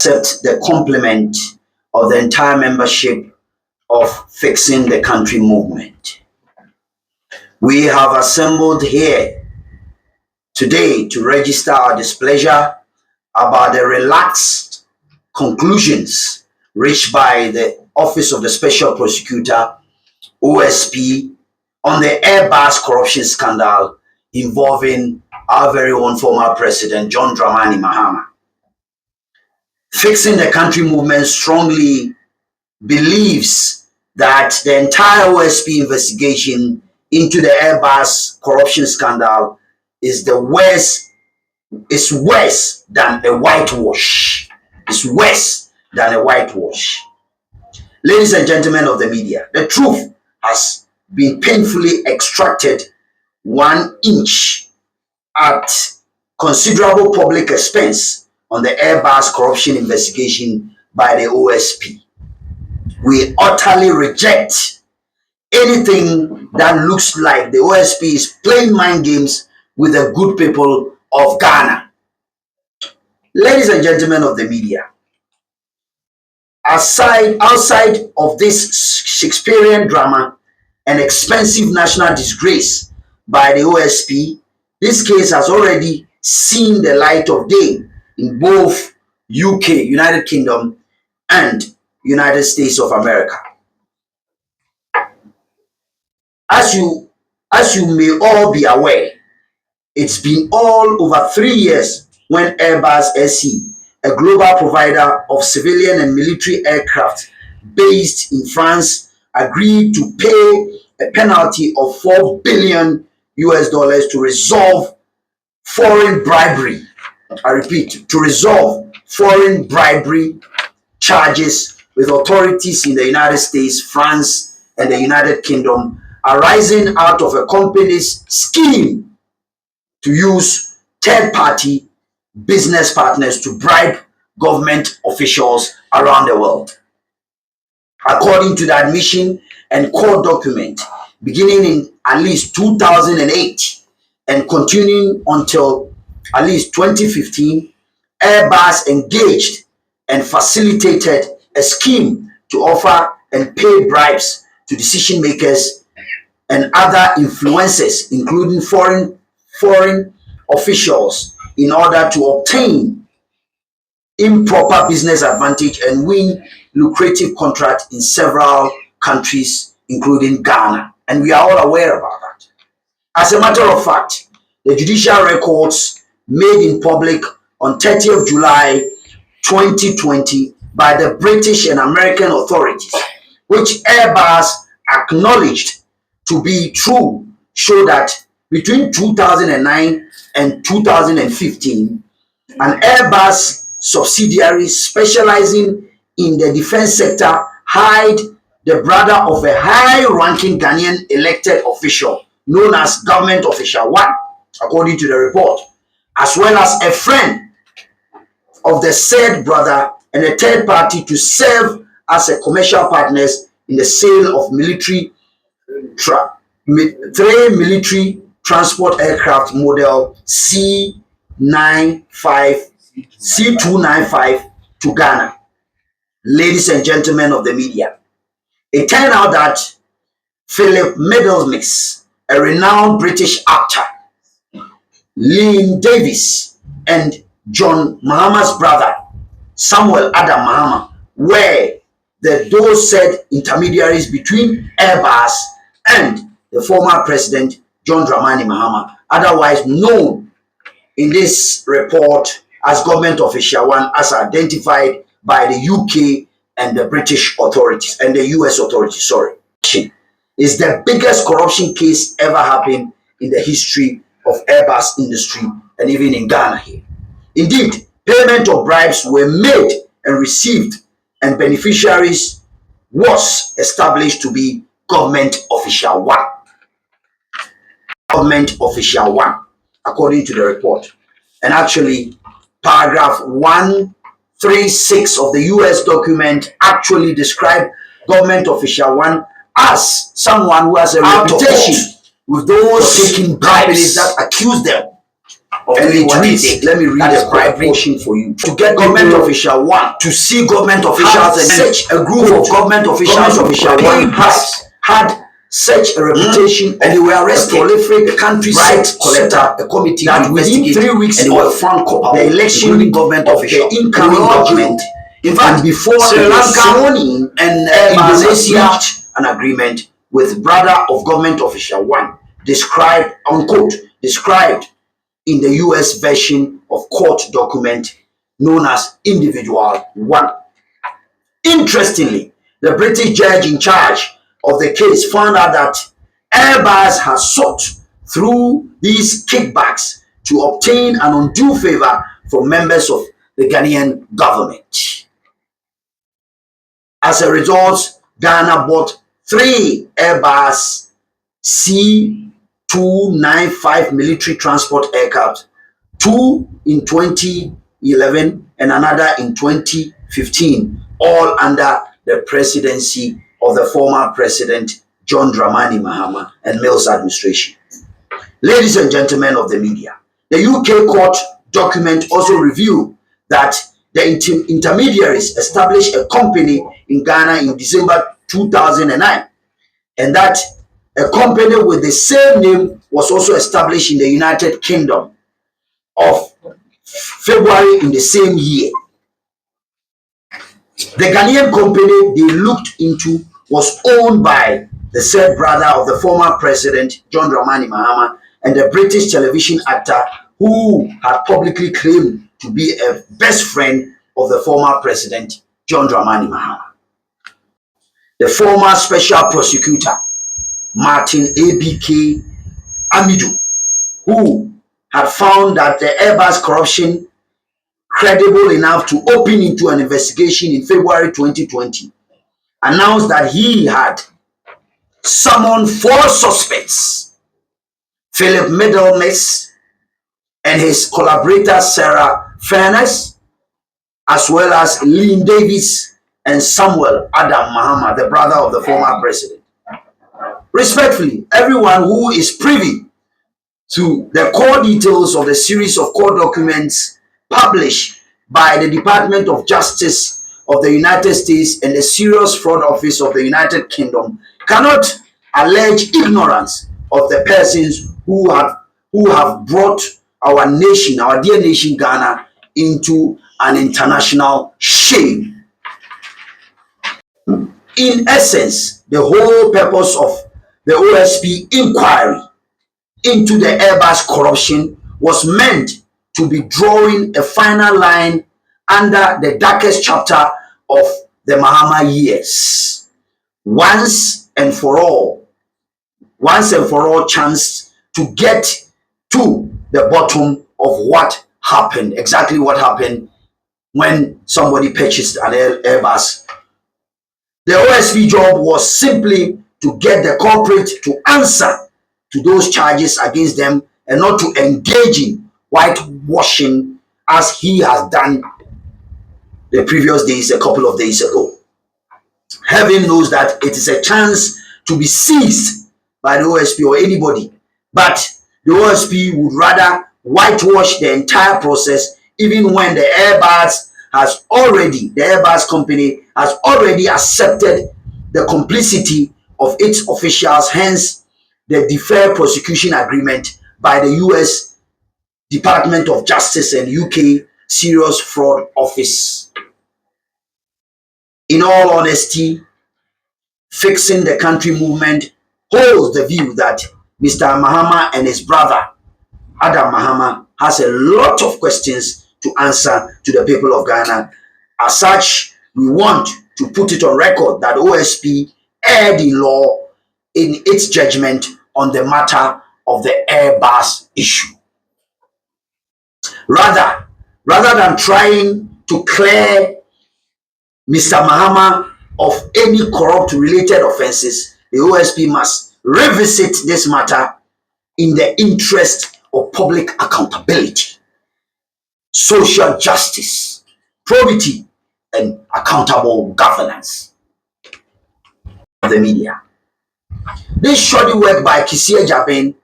accept the compliment of the entire membership of Fixing the Country movement. We have assembled here today to register our displeasure about the relaxed conclusions reached by the Office of the Special Prosecutor, OSP, on the Airbus corruption scandal involving our very own former president, John Dramani Mahama. Fixing the Country movement strongly believes that the entire OSP investigation into the Airbus corruption scandal is worse than a whitewash. It's worse than a whitewash. Ladies and gentlemen of the media, the truth has been painfully extracted 1 inch at considerable public expense on the Airbus corruption investigation by the OSP. We utterly reject anything that looks like the OSP is playing mind games with the good people of Ghana. Ladies and gentlemen of the media, outside of this Shakespearean drama and expensive national disgrace by the OSP, this case has already seen the light of day in both UK, United Kingdom, and United States of America. As you may all be aware, it's been all over 3 years when Airbus SE, a global provider of civilian and military aircraft based in France, agreed to pay a penalty of $4 billion to resolve foreign bribery. I repeat, to resolve foreign bribery charges with authorities in the United States, France, and the United Kingdom, arising out of a company's scheme to use third-party business partners to bribe government officials around the world. According to the admission and court document, beginning in at least 2008 and continuing until at least 2015, Airbus engaged and facilitated a scheme to offer and pay bribes to decision makers and other influencers, including foreign officials, in order to obtain improper business advantage and win lucrative contracts in several countries, including Ghana. And we are all aware about that. As a matter of fact, the judicial records made in public on 30th July 2020 by the British and American authorities, which Airbus acknowledged to be true, show that between 2009 and 2015, an Airbus subsidiary specializing in the defense sector hired the brother of a high-ranking Ghanaian elected official known as Government Official 1, according to the report, as well as a friend of the said brother and a third party to serve as a commercial partners in the sale of three military transport aircraft model C295 to Ghana. Ladies and gentlemen of the media, it turned out that Philip Middlemix, a renowned British actor, Liam Davis, and John Mahama's brother, Samuel Adam Mahama, were those said intermediaries between Airbus and the former president, John Dramani Mahama, otherwise known in this report as Government Official 1, as identified by the UK and the British authorities and the US authorities, sorry. Is the biggest corruption case ever happened in the history of Airbus industry and even in Ghana here. Indeed, payment of bribes were made and received, and beneficiaries was established to be Government Official 1. Government Official 1, according to the report. And actually, paragraph 136 of the US document actually described Government Official 1 as someone who has a reputation with those taking bribes that accuse them And it reads, let me read a portion for you. To get government official one, to see government officials and such a group of government officials one had such a reputation, and they were arrested. Prolific, the country right collector, a committee that within 3 weeks and they were found culpable. The election government official, the incoming government. In fact, before Sri Lanka and Indonesia an agreement with brother of government official one, described unquote described in the US version of court document known as Individual 1. Interestingly, the British judge in charge of the case found out that Airbus has sought through these kickbacks to obtain an undue favor from members of the Ghanaian government. As a result, Ghana bought 3 Airbus C-295 military transport aircraft, 2 in 2011 and another in 2015, all under the presidency of the former president John Dramani Mahama and Mills administration. Ladies and gentlemen of the media, the UK court document also revealed that the intermediaries established a company in Ghana in December 2009, and that a company with the same name was also established in the United Kingdom of February in the same year. The Ghanaian company they looked into was owned by the said brother of the former president John Dramani Mahama and the British television actor who had publicly claimed to be a best friend of the former president John Dramani Mahama. The former special prosecutor Martin ABK Amidu, who had found that the Airbus corruption credible enough to open into an investigation in February 2020, announced that he had summoned 4 suspects, Philip Middlemiss and his collaborator Sarah Fairness, as well as Lynn Davis and Samuel Adam Mahama, the brother of the former president. Respectfully, everyone who is privy to the core details of the series of court documents published by the Department of Justice of the United States and the Serious Fraud Office of the United Kingdom cannot allege ignorance of the persons who have brought our nation, our dear nation Ghana, into an international shame. In essence, the whole purpose of the OSP inquiry into the Airbus corruption was meant to be drawing a final line under the darkest chapter of the Mahama years. Once and for all chance to get to the bottom of what happened, exactly what happened when somebody purchased an Airbus. The OSP job was simply to get the culprit to answer to those charges against them and not to engage in whitewashing as he has done the previous days, a couple of days ago. Heaven knows that it is a chance to be seized by the OSP or anybody, but the OSP would rather whitewash the entire process, even when the Airbus company has already accepted the complicity of its officials, hence the deferred prosecution agreement by the US Department of Justice and UK Serious Fraud Office. In all honesty, Fixing the Country movement holds the view that Mr. Mahama and his brother Adam Mahama has a lot of questions to answer to the people of Ghana. As such, we want to put it on record that OSP erred in law in its judgment on the matter of the Airbus issue. Rather than trying to clear Mr. Mahama of any corrupt related offenses, the OSP must revisit this matter in the interest of public accountability, social justice, probity, and accountable governance of the media. This shoddy work by Kisie Jabin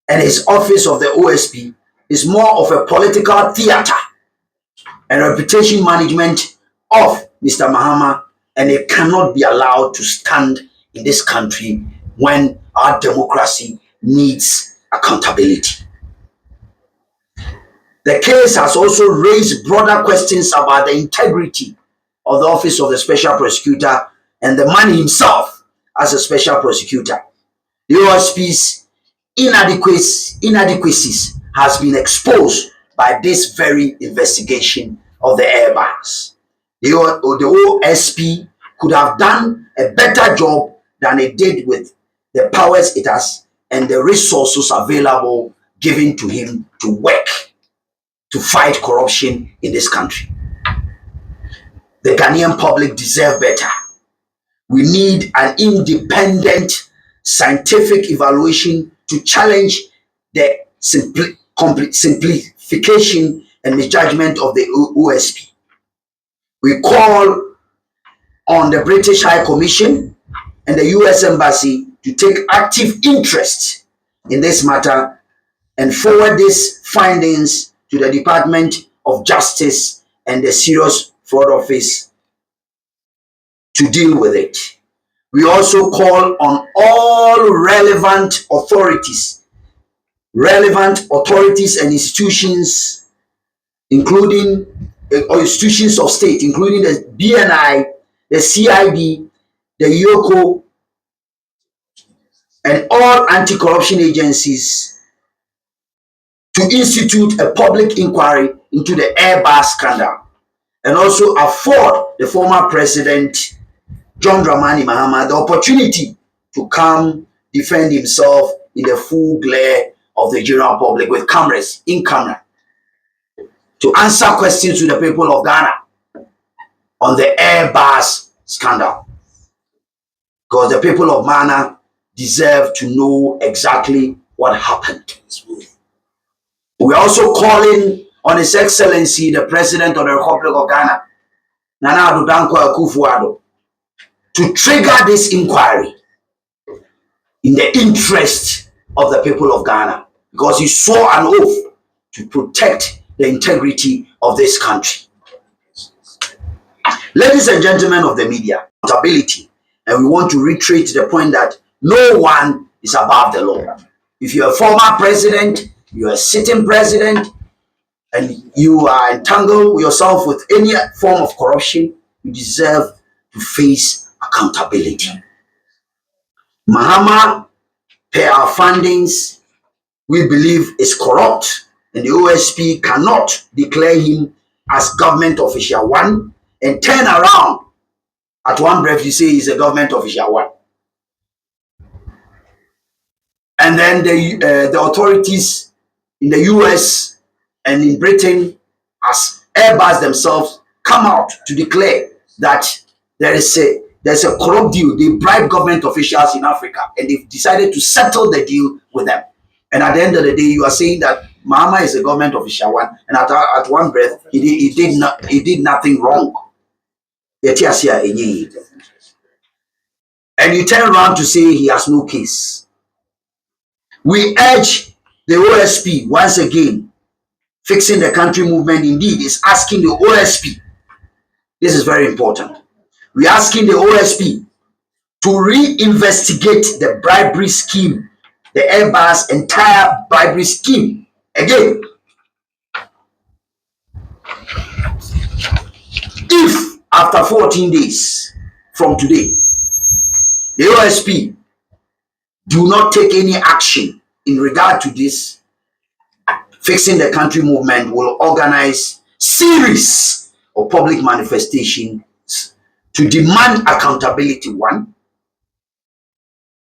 and his office of the OSP is more of a political theater and reputation management of Mr. Mahama, and it cannot be allowed to stand in this country when our democracy needs accountability. The case has also raised broader questions about the integrity of the Office of the Special Prosecutor and the man himself as a Special Prosecutor. The OSP's inadequacies has been exposed by this very investigation of the Airbus. The OSP could have done a better job than it did with the powers it has and the resources available given to him to work to fight corruption in this country. The Ghanaian public deserve better. We need an independent scientific evaluation to challenge the simplification and misjudgment of the OSP. We call on the British High Commission and the US Embassy to take active interest in this matter and forward these findings to the Department of Justice and the Serious Fraud Office to deal with it. We also call on all relevant authorities and institutions, including institutions of state, including the BNI, the CID, the YOCO, and all anti-corruption agencies to institute a public inquiry into the Airbus scandal and also afford the former president, John Dramani Mahama, the opportunity to come defend himself in the full glare of the general public with cameras, in camera, to answer questions to the people of Ghana on the Airbus scandal. Because the people of Ghana deserve to know exactly what happened. We're also calling on His Excellency, the President of the Republic of Ghana, Nana Addo Dankwa Akufo-Addo, to trigger this inquiry in the interest of the people of Ghana, because he swore an oath to protect the integrity of this country. Ladies and gentlemen of the media, accountability, and we want to reiterate the point that no one is above the law. If you're a former president, you're a sitting president, and you are entangled yourself with any form of corruption, you deserve to face accountability. Mahama, per our findings, we believe is corrupt, and the OSP cannot declare him as government official one and turn around at one breath you say he's a government official one. And then the authorities in the US and in Britain, as Airbus themselves, come out to declare that there's a corrupt deal. They bribe government officials in Africa and they've decided to settle the deal with them. And at the end of the day, you are saying that Mahama is a government official one, and at one breath, he did nothing wrong. And you turn around to say he has no case. We urge the OSP once again, fixing the country movement indeed is asking the OSP. This is very important. We're asking the OSP to reinvestigate the bribery scheme, the Airbus entire bribery scheme. Again, if after 14 days from today, the OSP do not take any action in regard to this, fixing the country movement will organize series of public manifestations to demand accountability, one,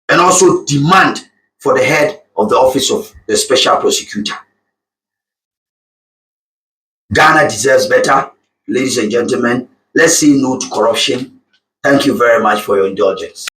and also demand for the head of the Office of the Special Prosecutor. Ghana deserves better. Ladies and gentlemen, let's say no to corruption. Thank you very much for your indulgence.